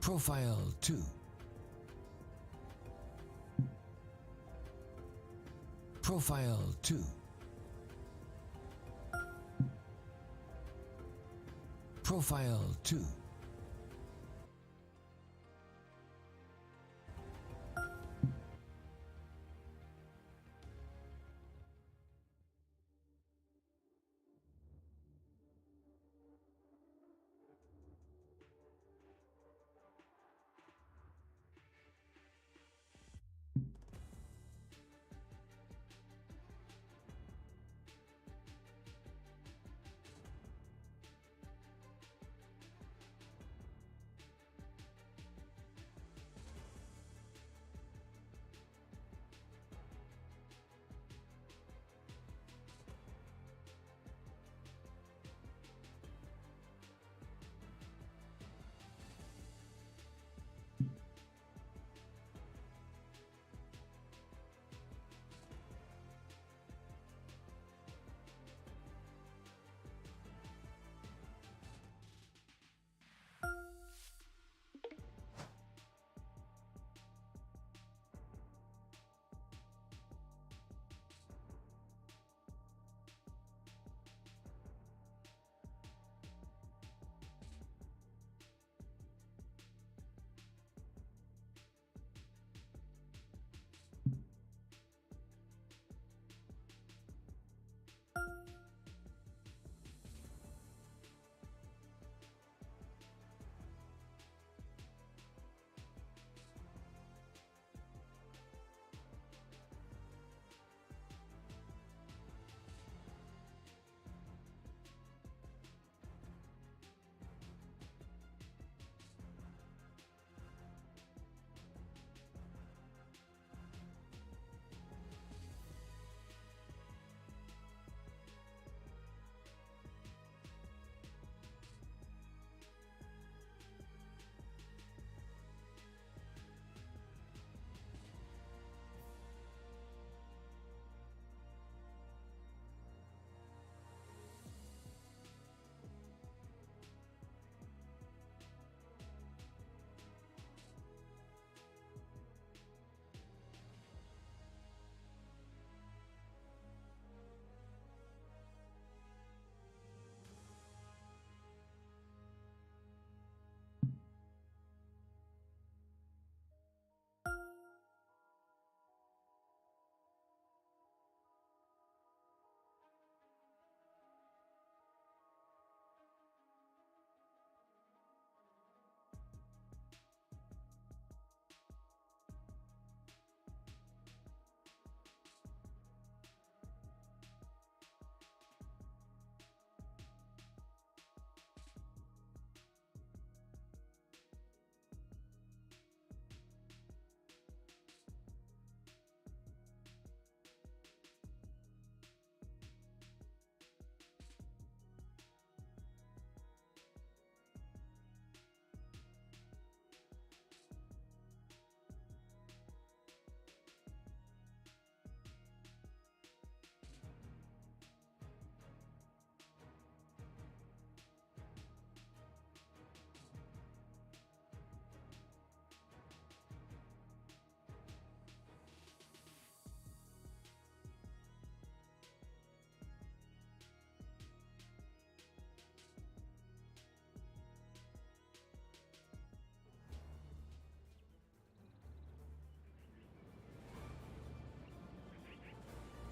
Profile 2. Profile 2. Profile 2.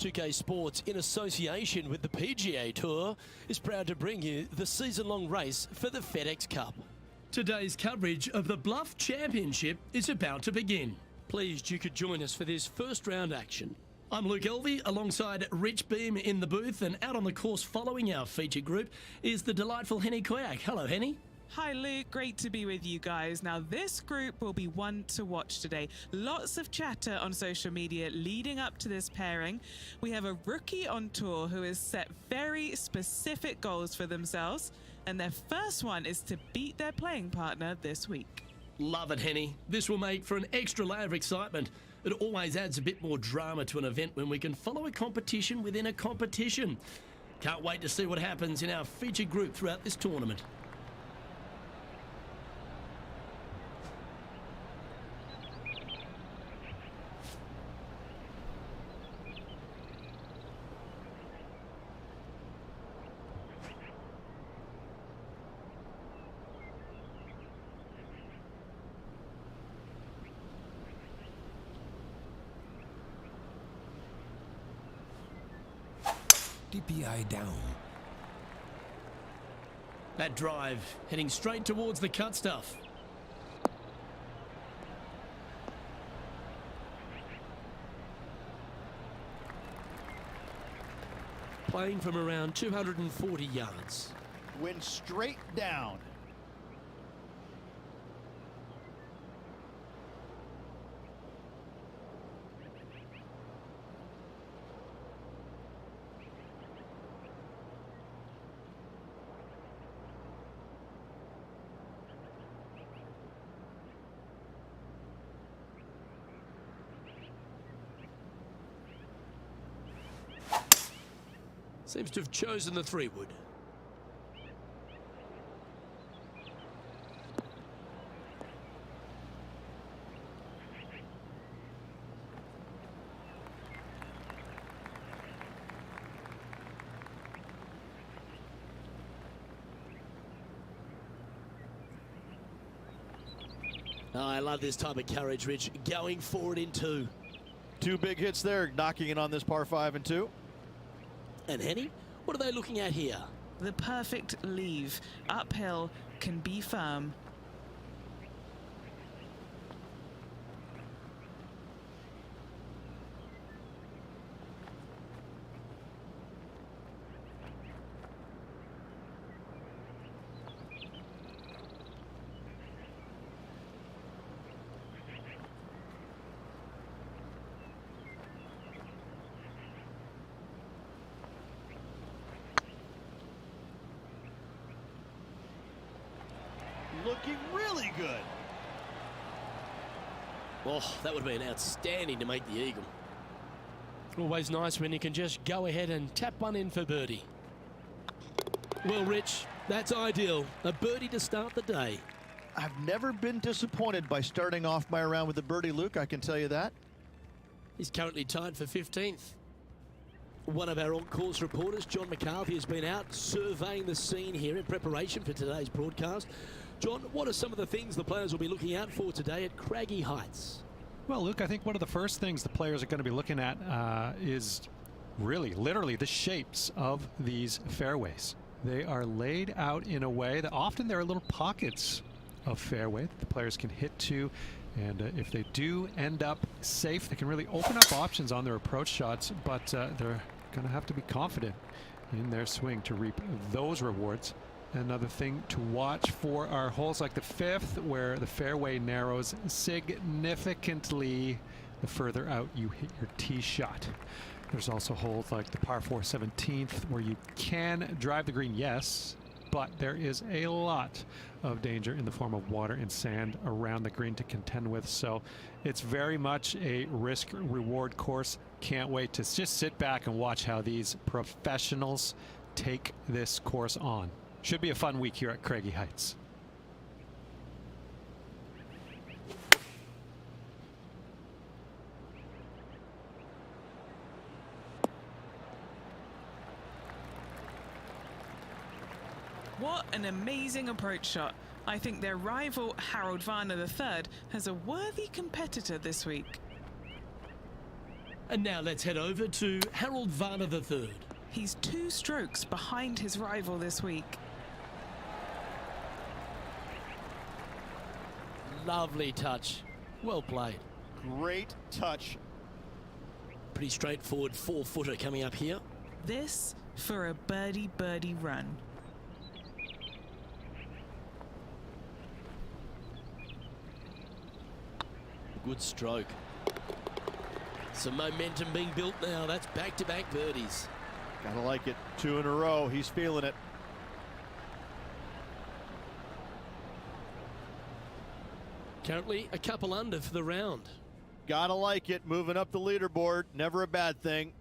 .2K Sports, in association with the PGA Tour, is proud to bring you the season-long race for the FedEx Cup. Today's coverage of the Bluff Championship is about to begin. Pleased you could join us for this first round action. I'm Luke Elvey, alongside Rich Beam in the booth, and out on the course following our feature group is the delightful Henny Koyak. Hello, Henny. Hi Luke, great to be with you guys. Now this group will be one to watch today. Lots of chatter on social media leading up to this pairing. We have a rookie on tour who has set very specific goals for themselves, and their first one is to beat their playing partner this week. Love it, Henny. This will make for an extra layer of excitement. It always adds a bit more drama to an event when we can follow a competition within a competition. Can't wait to see what happens in our featured group throughout this tournament. DPI down. That drive heading straight towards the cut stuff. Playing from around 240 yards. Went straight down. Seems to have chosen the 3-wood. Oh, I love this type of courage, Rich. Going forward in 2. 2 big hits there, knocking it on this par 5 and 2. And Henny, what are they looking at here? The perfect leave. Uphill, can be firm. Looking really good. Oh, that would have been outstanding to make the eagle. Always nice when you can just go ahead and tap one in for birdie. Well, Rich, that's ideal. A birdie to start the day. I've never been disappointed by starting off my round with a birdie, Luke, I can tell you that. He's currently tied for 15th. One of our on-course reporters, John McCarthy, has been out surveying the scene here in preparation for today's broadcast. John, what are some of the things the players will be looking out for today at Craggy Heights? Well, Luke, I think one of the first things the players are going to be looking at is really, literally, the shapes of these fairways. They are laid out in a way that often there are little pockets of fairway that the players can hit to. And if they do end up safe, they can really open up options on their approach shots, but they're going to have to be confident in their swing to reap those rewards. Another thing to watch for are holes like the 5th, where the fairway narrows significantly the further out you hit your tee shot. There's also holes like the par 4 17th, where you can drive the green, yes, but there is a lot of danger in the form of water and sand around the green to contend with. So it's very much a risk-reward course. Can't wait to just sit back and watch how these professionals take this course on. Should be a fun week here at Craggy Heights. What an amazing approach shot. I think their rival Harold Varner III has a worthy competitor this week. And now let's head over to Harold Varner III. He's 2 strokes behind his rival this week. Lovely touch. Well played. Great touch. Pretty straightforward 4-footer coming up here. This for a birdie run. Good stroke. Some momentum being built now. That's back-to-back birdies. Gotta like it. 2 in a row. He's feeling it. Currently a couple under for the round. Gotta like it. Moving up the leaderboard. Never a bad thing.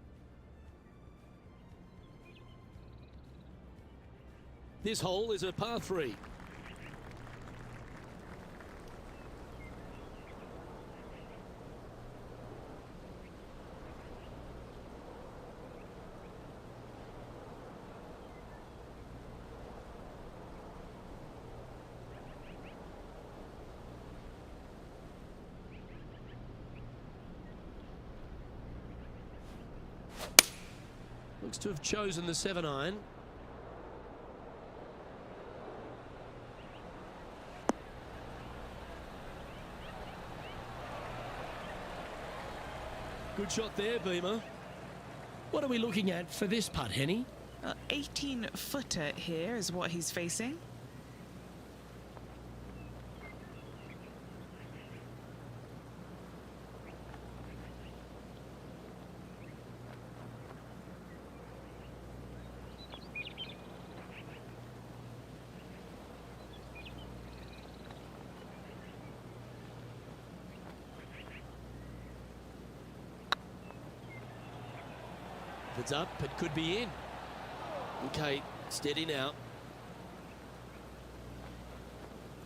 This hole is a par 3. Looks to have chosen the 7-iron. Good shot there, Beamer. What are we looking at for this putt, Henny? 18-footer here is what he's facing. If it's up, it could be in. Okay, steady now.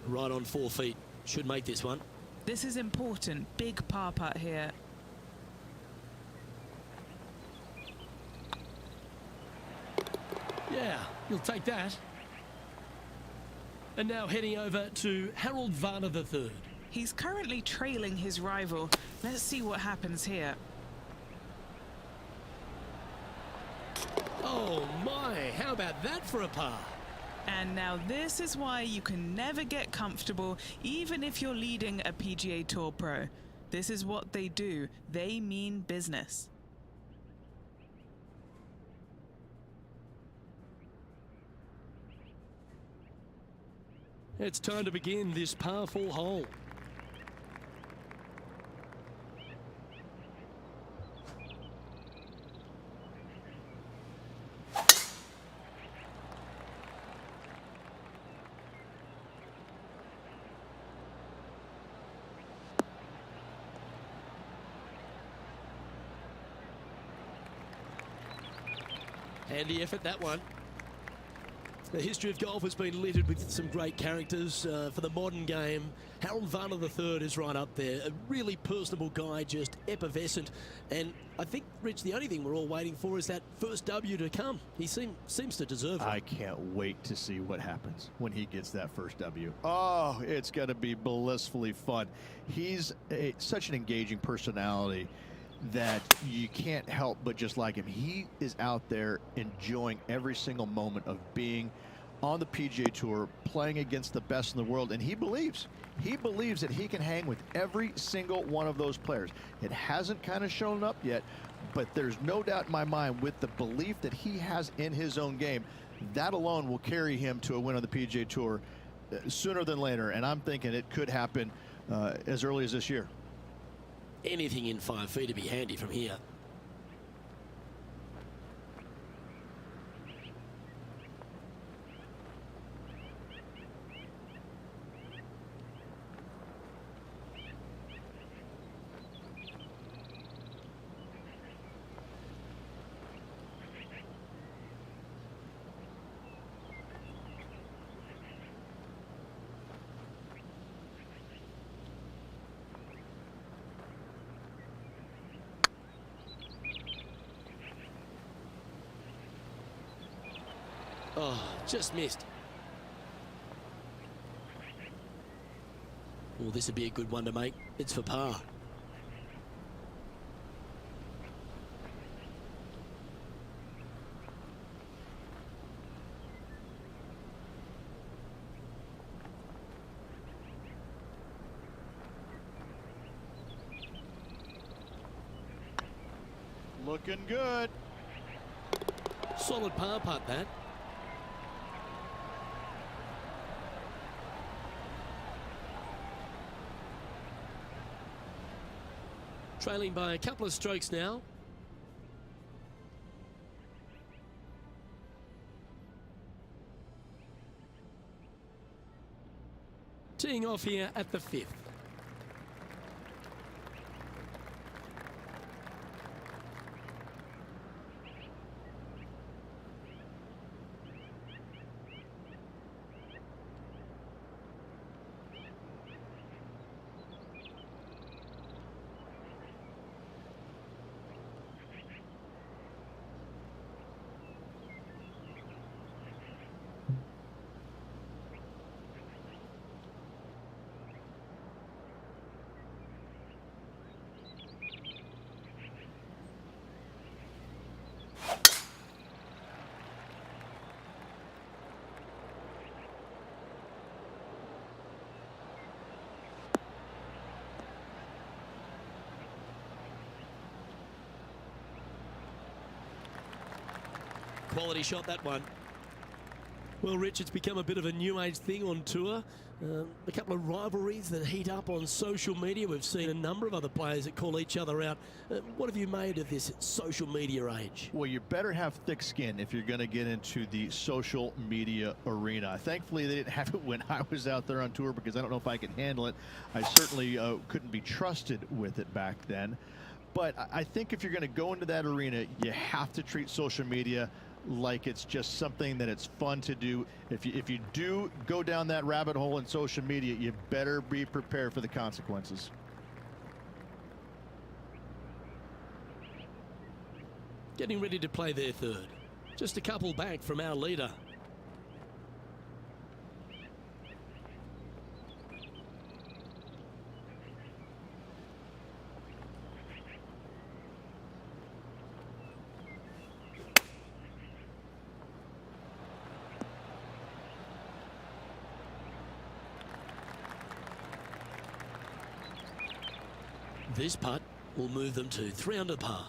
Right on 4 feet. Should make this one. This is important. Big par putt here. Yeah, you'll take that. And now heading over to Harold Varner III. He's currently trailing his rival. Let's see what happens here. Oh my, how about that for a par? And now this is why you can never get comfortable, even if you're leading a PGA Tour pro. This is what they do. They mean business. It's time to begin this par 4 hole. Handy effort, that one. The history of golf has been littered with some great characters for the modern game. Harold Varner III is right up there. A really personable guy, just effervescent. And I think, Rich, the only thing we're all waiting for is that first W to come. He seems to deserve it. I can't wait to see what happens when he gets that first W. Oh, it's going to be blissfully fun. He's such an engaging personality that you can't help but just like him. He is out there enjoying every single moment of being on the PGA Tour, playing against the best in the world, and he believes that he can hang with every single one of those players. It hasn't kind of shown up yet, but there's no doubt in my mind, with the belief that he has in his own game, that alone will carry him to a win on the PGA Tour sooner than later, and I'm thinking it could happen as early as this year. Anything in 5 feet to be handy from here. Oh, just missed. Oh, this would be a good one to make. It's for par. Looking good. Solid par putt, that. Trailing by a couple of strokes now. Teeing off here at the 5th. quality shot, that one. Well, Rich, it's become a bit of a new age thing on tour. A couple of rivalries that heat up on social media. We've seen a number of other players that call each other out. What have you made of this social media age? Well, you better have thick skin if you're going to get into the social media arena. Thankfully, they didn't have it when I was out there on tour, because I don't know if I could handle it. I certainly couldn't be trusted with it back then. But I think if you're going to go into that arena, you have to treat social media like it's just something that it's fun to do. If you do go down that rabbit hole in social media, you better be prepared for the consequences. Getting ready to play their third. Just a couple back from our leader. This putt will move them to 3 under par.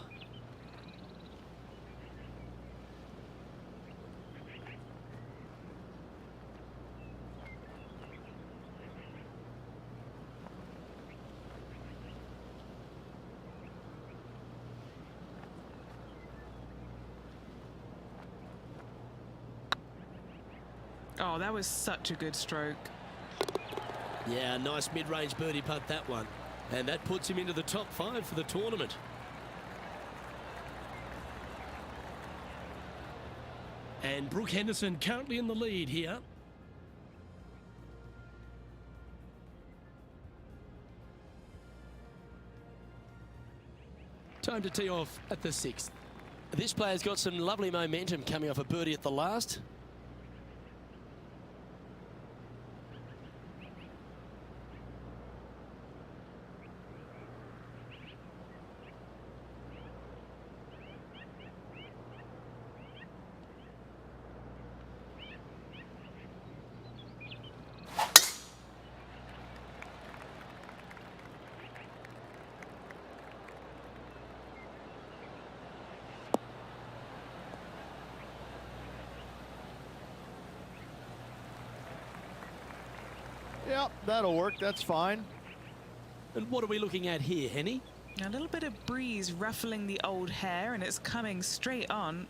Oh, that was such a good stroke. Yeah, nice mid-range birdie putt, that one. And that puts him into the top 5 for the tournament. And Brooke Henderson currently in the lead here. Time to tee off at the 6th. This player's got some lovely momentum coming off a birdie at the last. Yep, that'll work. That's fine. And what are we looking at here, Henny? A little bit of breeze ruffling the old hair, and it's coming straight on.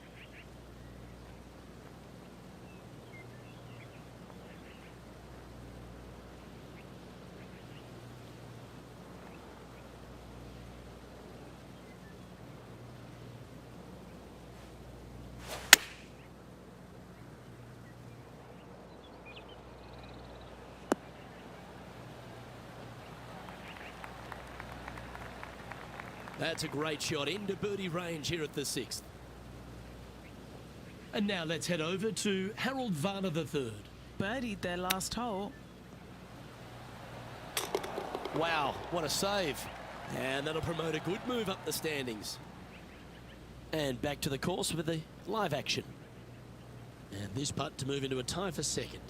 That's a great shot into birdie range here at the 6th. And now let's head over to Harold Varner III. Birdied their last hole. Wow, what a save. And that'll promote a good move up the standings. And back to the course with the live action. And this putt to move into a tie for second.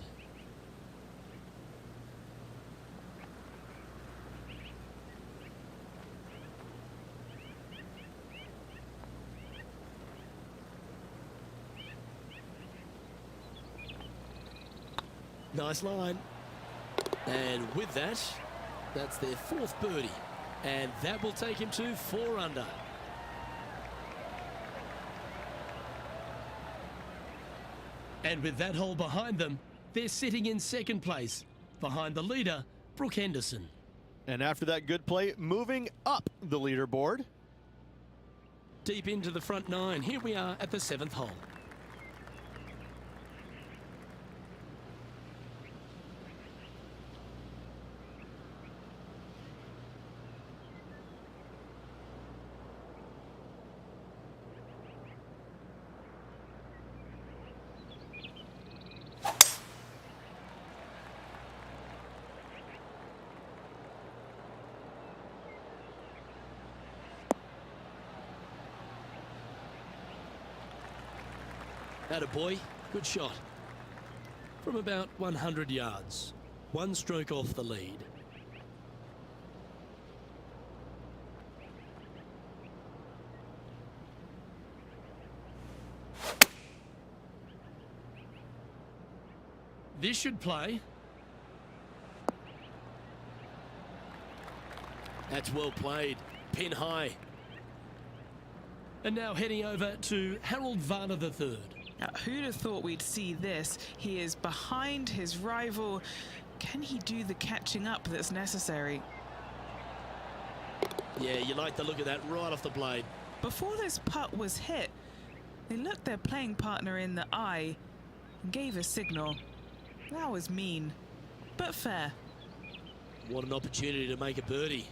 Nice line. And with that, that's their 4th birdie. And that will take him to 4 under. And with that hole behind them, they're sitting in second place, behind the leader, Brooke Henderson. And after that good play, moving up the leaderboard. Deep into the front 9. Here we are at the 7th hole. Attaboy, good shot. From about 100 yards. 1 stroke off the lead. This should play. That's well played. Pin high. And now heading over to Harold Varner III. Now, who'd have thought we'd see this? He is behind his rival. Can he do the catching up that's necessary? Yeah, you like the look of that right off the blade. Before this putt was hit, they looked their playing partner in the eye and gave a signal. That was mean, but fair. What an opportunity to make a birdie.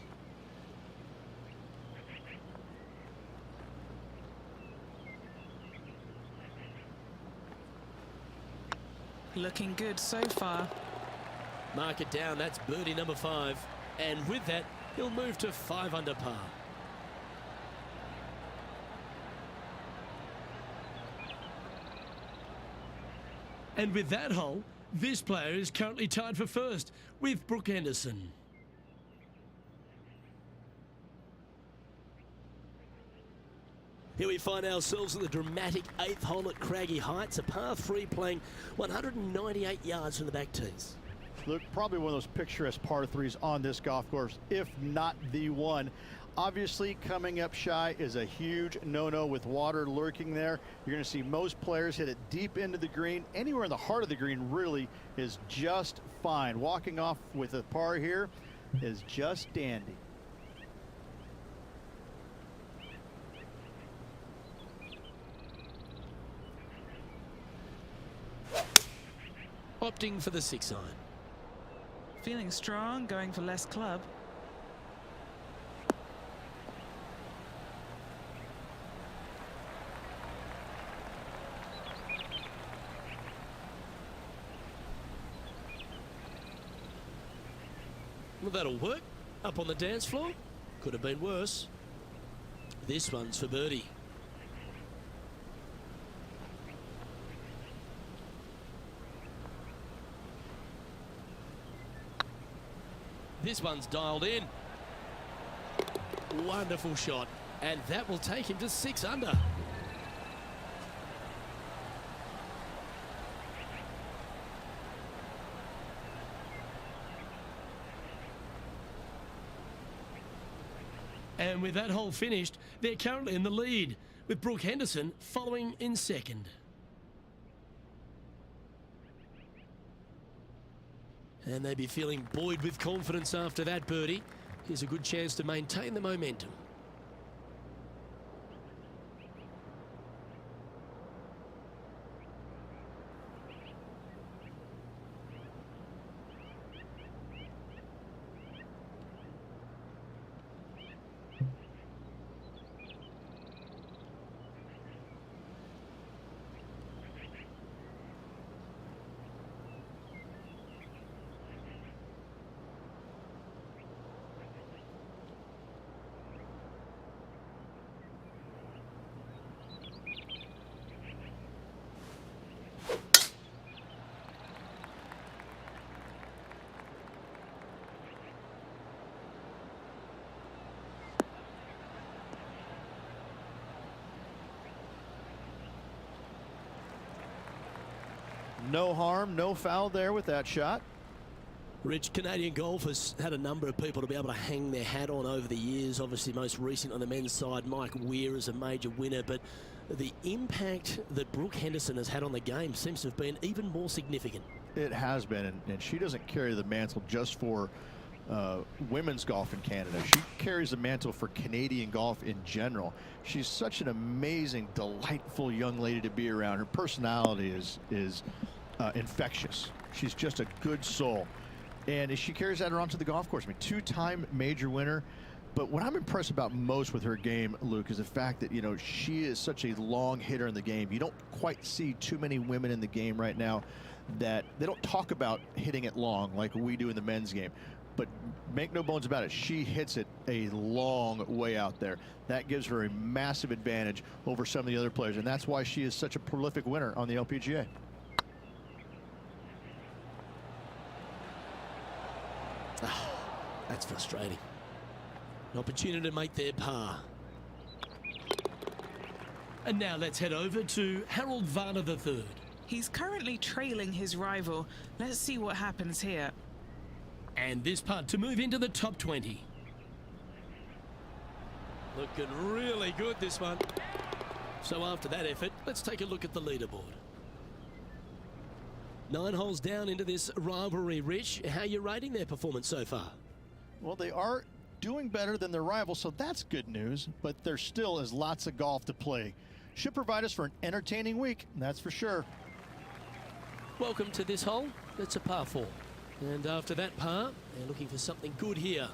Looking good so far. Mark it down, that's birdie number 5. And with that, he'll move to 5 under par. And with that hole, this player is currently tied for first with Brooke Henderson. Here we find ourselves at the dramatic 8th hole at Craggy Heights, a par 3 playing 198 yards from the back tees. Look, probably one of those picturesque par 3s on this golf course, if not the one. Obviously, coming up shy is a huge no-no with water lurking there. You're going to see most players hit it deep into the green. Anywhere in the heart of the green really is just fine. Walking off with a par here is just dandy. Opting for the 6 iron. Feeling strong, going for less club. Well, that'll work. Up on the dance floor. Could have been worse. This one's for birdie. This one's dialed in. Wonderful shot. And that will take him to 6 under. And with that hole finished, they're currently in the lead, with Brooke Henderson following in second. And they'd be feeling buoyed with confidence after that birdie. Here's a good chance to maintain the momentum. No harm, no foul there with that shot. Rich, Canadian golf has had a number of people to be able to hang their hat on over the years. Obviously, most recent on the men's side, Mike Weir is a major winner. But the impact that Brooke Henderson has had on the game seems to have been even more significant. It has been, and she doesn't carry the mantle just for women's golf in Canada. She carries the mantle for Canadian golf in general. She's such an amazing, delightful young lady to be around. Her personality is infectious. She's just a good soul. And she carries that around to the golf course. I mean, 2-time major winner. But what I'm impressed about most with her game, Luke, is the fact that, you know, she is such a long hitter in the game. You don't quite see too many women in the game right now that they don't talk about hitting it long like we do in the men's game. But make no bones about it, she hits it a long way out there. That gives her a massive advantage over some of the other players. And that's why she is such a prolific winner on the LPGA. That's frustrating. An opportunity to make their par. And now let's head over to Harold Varner III. He's currently trailing his rival. Let's see what happens here. And this putt to move into the top 20. Looking really good, this one. So after that effort, let's take a look at the leaderboard. 9 holes down into this rivalry, Rich. How are you rating their performance so far? Well, they are doing better than their rivals, so that's good news, but there still is lots of golf to play. Should provide us for an entertaining week, that's for sure. Welcome to this hole. It's a par 4. And after that par, they're looking for something good here.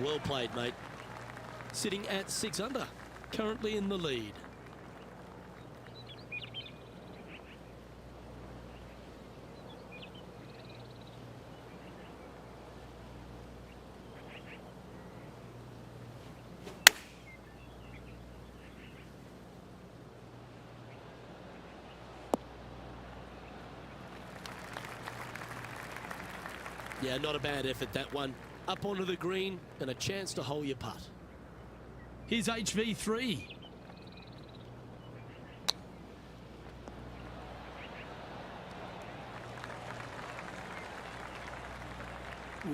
Well played, mate. Sitting at 6 under, currently in the lead. Yeah, not a bad effort, that one. Up onto the green and a chance to hole your putt. Here's HV3.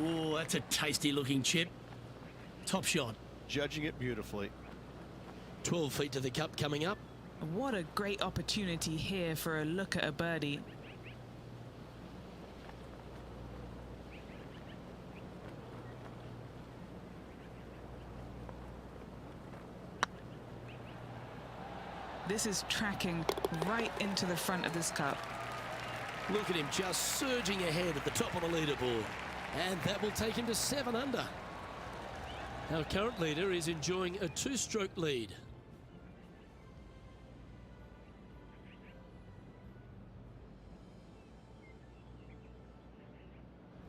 Oh, that's a tasty looking chip. Top shot. Judging it beautifully. 12 feet to the cup coming up. What a great opportunity here for a look at a birdie. This is tracking right into the front of this cup. Look at him just surging ahead at the top of the leaderboard. And that will take him to 7 under. Our current leader is enjoying a 2-stroke lead.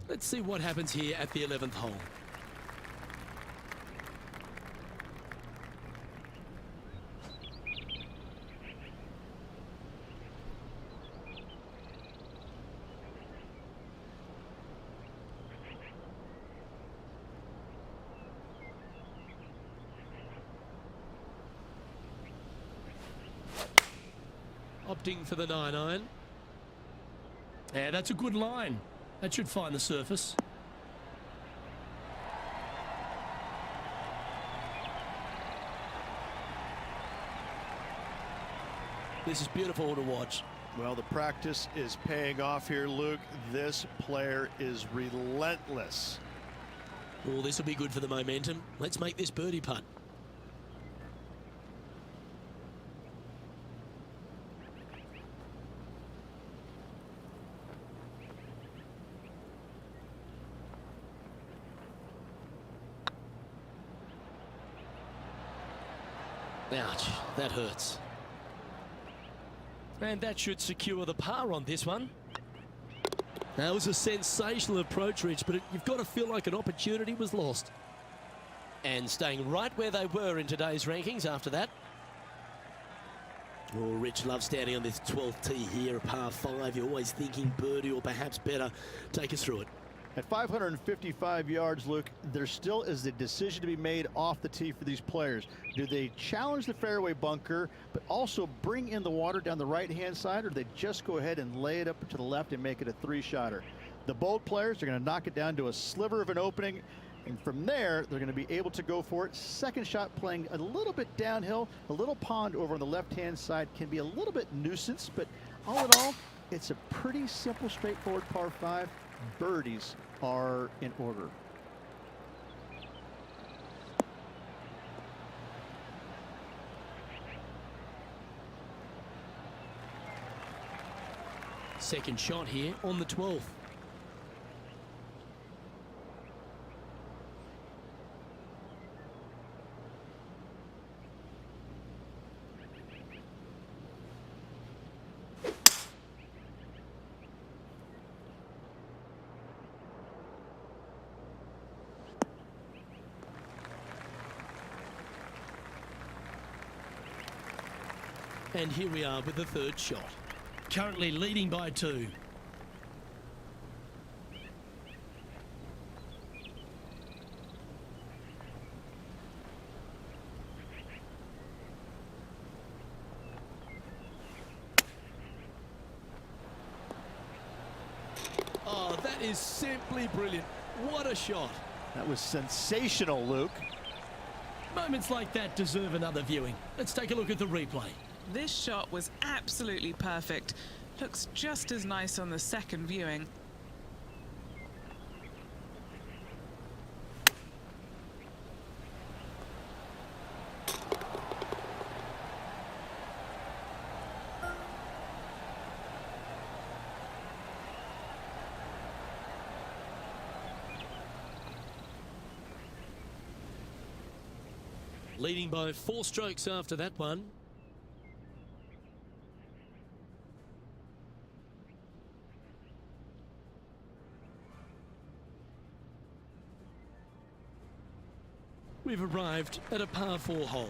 Let's see what happens here at the 11th hole. Opting for the 9-iron. Yeah, that's a good line. That should find the surface. This is beautiful to watch. Well, the practice is paying off here, Luke. This player is relentless. Oh, this will be good for the momentum. Let's make this birdie putt. Ouch, that hurts. And that should secure the par on this one. That was a sensational approach, Rich, but you've got to feel like an opportunity was lost. And staying right where they were in today's rankings after that. Oh, Rich loves standing on this 12th tee here, a par 5. You're always thinking birdie or perhaps better. Take us through it. At 555 yards, Luke, there still is a decision to be made off the tee for these players. Do they challenge the fairway bunker, but also bring in the water down the right-hand side, or do they just go ahead and lay it up to the left and make it a 3-shotter? The bold players are going to knock it down to a sliver of an opening, and from there, they're going to be able to go for it. Second shot playing a little bit downhill. A little pond over on the left-hand side can be a little bit nuisance, but all in all, it's a pretty simple, straightforward par 5. Birdies are in order. Second shot here on the 12th. And here we are with the third shot. Currently leading by 2. Oh, that is simply brilliant. What a shot. That was sensational, Luke. Moments like that deserve another viewing. Let's take a look at the replay. This shot was absolutely perfect. Looks just as nice on the second viewing. Leading by 4 strokes after that one. We've arrived at a par 4 hole.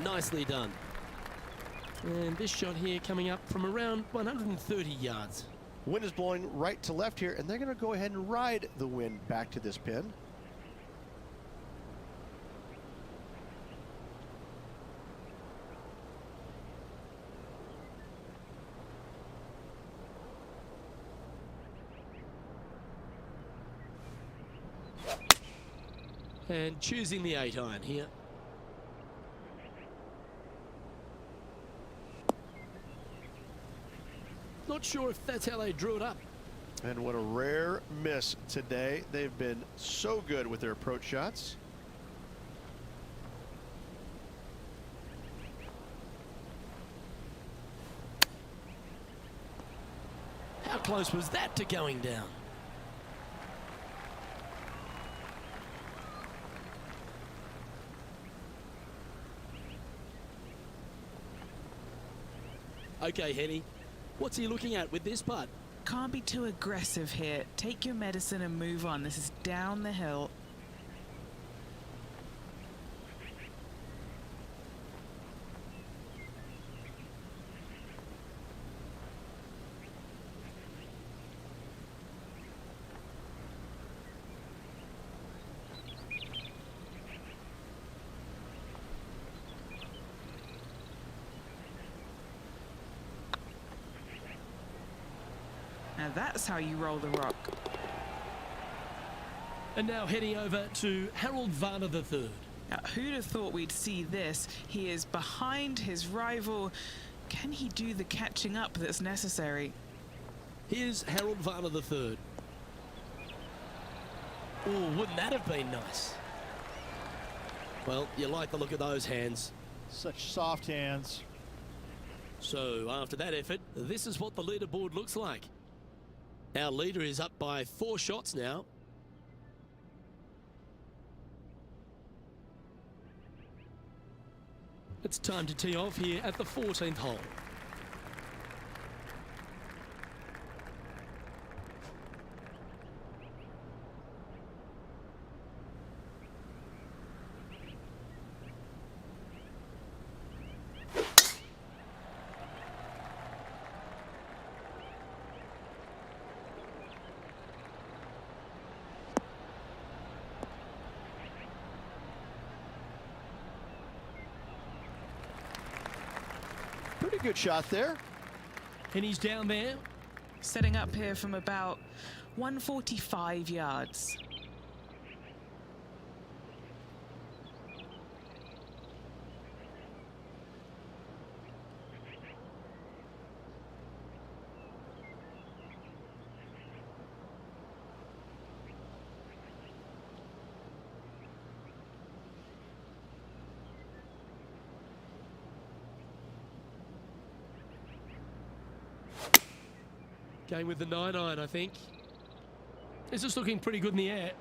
Nicely done. And this shot here coming up from around 130 yards. Wind is blowing right to left here, and they're going to go ahead and ride the wind back to this pin. And choosing the 8-iron here. Not sure if that's how they drew it up. And what a rare miss today. They've been so good with their approach shots. How close was that to going down? Okay, Henny. What's he looking at with this putt? Can't be too aggressive here. Take your medicine and move on. This is down the hill. Now that's how you roll the rock. And now heading over to Harold Varner III. Now, who'd have thought we'd see this? He is behind his rival. Can he do the catching up that's necessary? Here's Harold Varner III. Oh, wouldn't that have been nice? Well, you like the look of those hands. Such soft hands. So after that effort, this is what the leaderboard looks like. Our leader is up by 4 shots now. It's time to tee off here at the 14th hole. Pretty good shot there. And he's down there. Setting up here from about 145 yards. Going with the 9-iron, I think. This is looking pretty good in the air.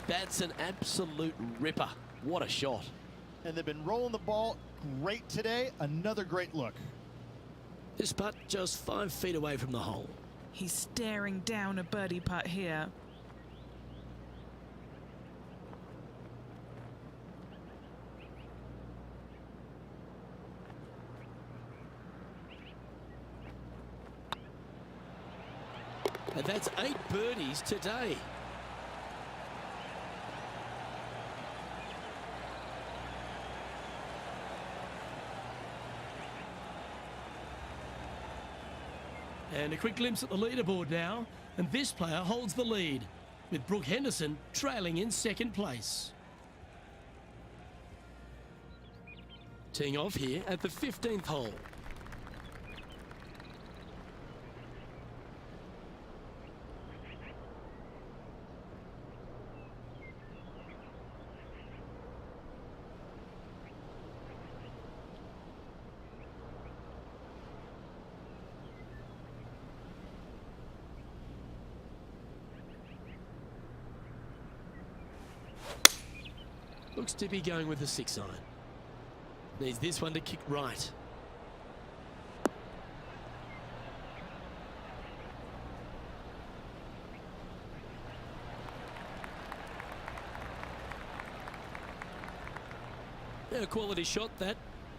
That's an absolute ripper. What a shot. And they've been rolling the ball great today. Another great look. This putt just 5 feet away from the hole. He's staring down a birdie putt here. And that's 8 birdies today. And a quick glimpse at the leaderboard now. And this player holds the lead, with Brooke Henderson trailing in second place. Teeing off here at the 15th hole. Looks to be going with the 6-iron. Needs this one to kick right. A quality shot that.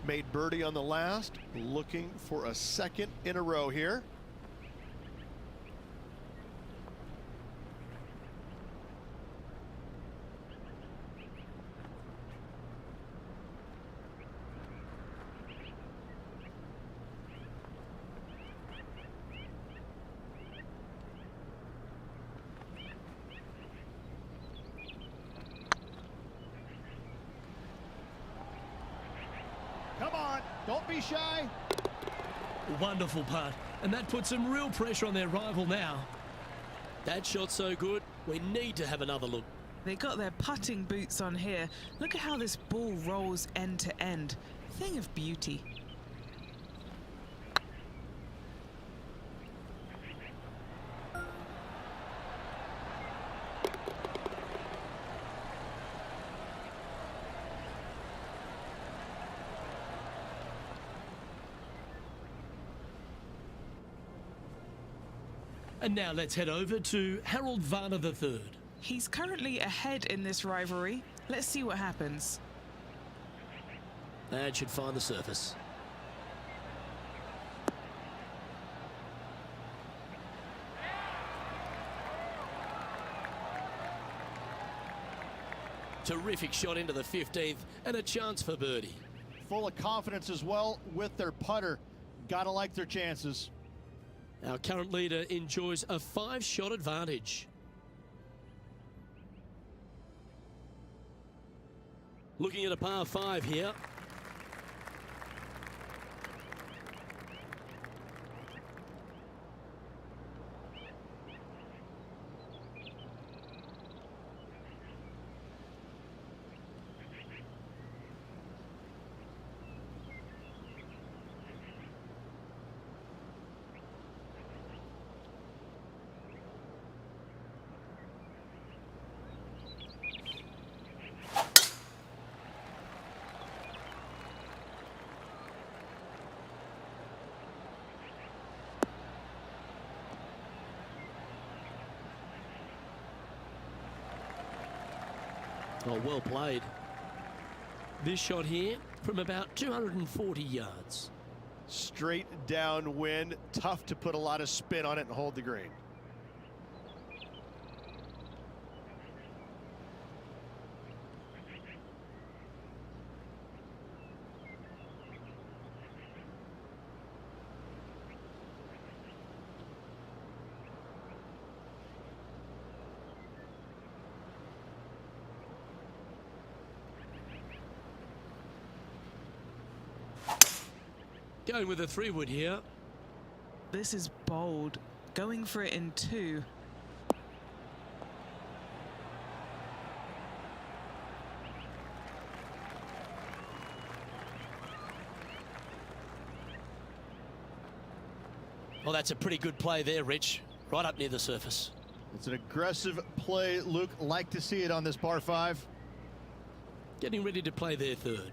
Made birdie on the last, looking for a second in a row here. Come on, don't be shy. Wonderful putt. And that puts some real pressure on their rival now. That shot so good, we need to have another look. They got their putting boots on here. Look at how this ball rolls end to end. Thing of beauty. And now let's head over to Harold Varner III. He's currently ahead in this rivalry. Let's see what happens. That should find the surface. Terrific shot into the 15th and a chance for birdie. Full of confidence as well with their putter. Gotta like their chances. Our current leader enjoys a 5-shot advantage. Looking at a par 5 here. Oh, well played. This shot here from about 240 yards. Straight downwind, tough to put a lot of spin on it and hold the green. Going with a 3-wood here. This is bold. Going for it in 2. Well, that's a pretty good play there, Rich. Right up near the surface. It's an aggressive play, Luke. Like to see it on this par 5. Getting ready to play their third.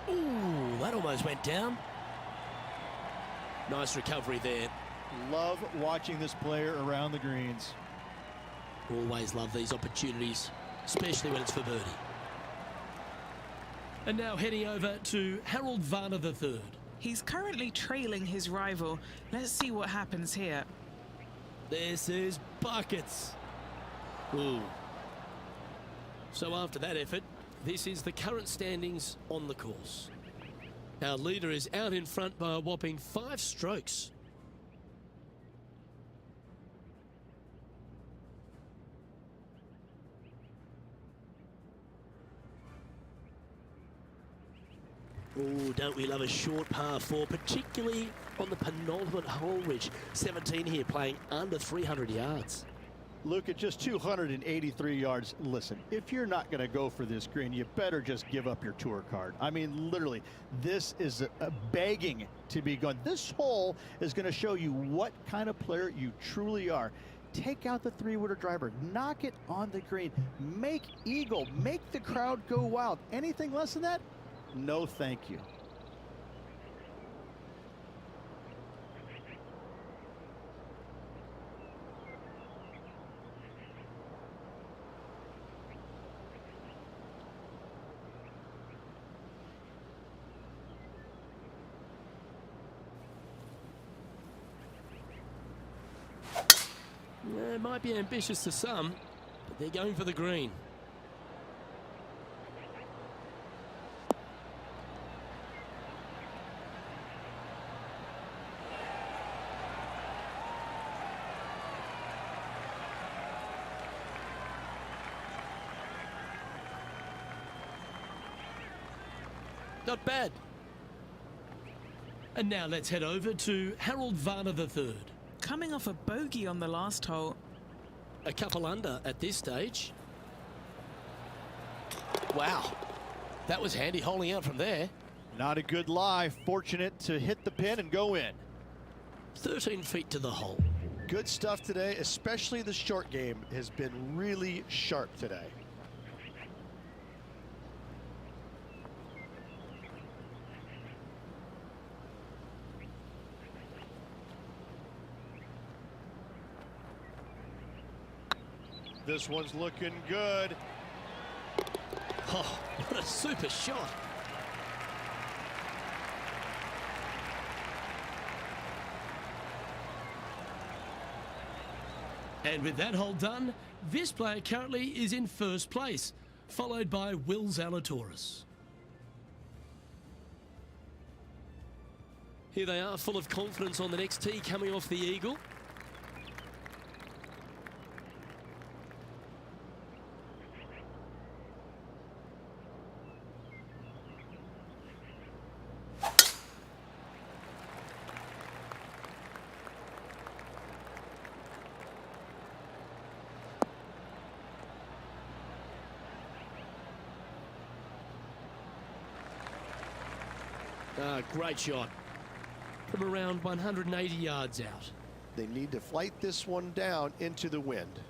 Ooh, that almost went down. Nice recovery there. Love watching this player around the greens. Always love these opportunities, especially when it's for birdie. And now heading over to Harold Varner III. He's currently trailing his rival. Let's see what happens here. This is buckets. Ooh. So after that effort, this is the current standings on the course. Our leader is out in front by a whopping 5 strokes. Oh, don't we love a short par 4, particularly on the penultimate hole, Rich. 17 here, playing under 300 yards. Luke, at just 283 yards, listen, if you're not going to go for this green, you better just give up your tour card. I mean, literally, this is a begging to be gone. This hole is going to show you what kind of player you truly are. Take out the 3-wooder driver, knock it on the green, make eagle, make the crowd go wild. Anything less than that? No, thank you. It might be ambitious to some, but they're going for the green. Not bad. And now let's head over to Harold Varner III. Coming off a bogey on the last hole. A couple under at this stage. Wow. That was handy holding out from there. Not a good lie. Fortunate to hit the pin and go in. 13 feet to the hole. Good stuff today, especially the short game has been really sharp today. This one's looking good. Oh, what a super shot. And with that hole done, this player currently is in first place, followed by Will Zalatoris. Here they are, full of confidence on the next tee, coming off the eagle. Great shot from around 180 yards out. They need to flight this one down into the wind.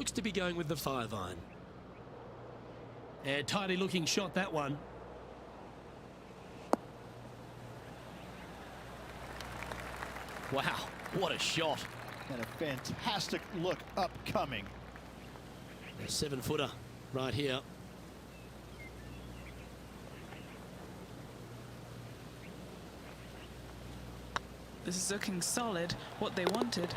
looks to be going with the 5-iron. And tidy looking shot, that one. Wow, what a shot. And a fantastic look upcoming. A 7-footer right here. This is looking solid, what they wanted.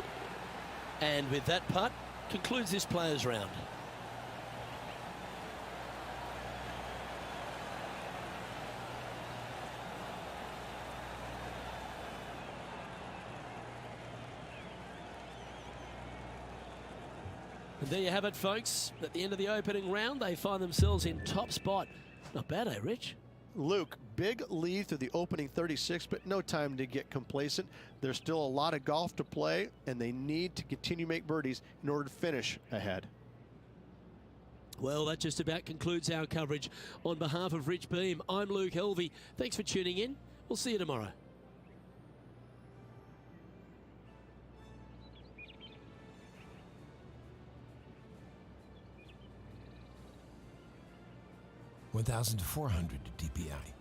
And with that putt, concludes this players round. And there you have it, folks. At the end of the opening round, they find themselves in top spot. Not bad, eh, Rich? Luke, big lead through the opening 36, but no time to get complacent. There's still a lot of golf to play, and they need to continue to make birdies in order to finish ahead. Well, that just about concludes our coverage. On behalf of Rich Beam, I'm Luke Helvey. Thanks for tuning in. We'll see you tomorrow. $1,400 DPI.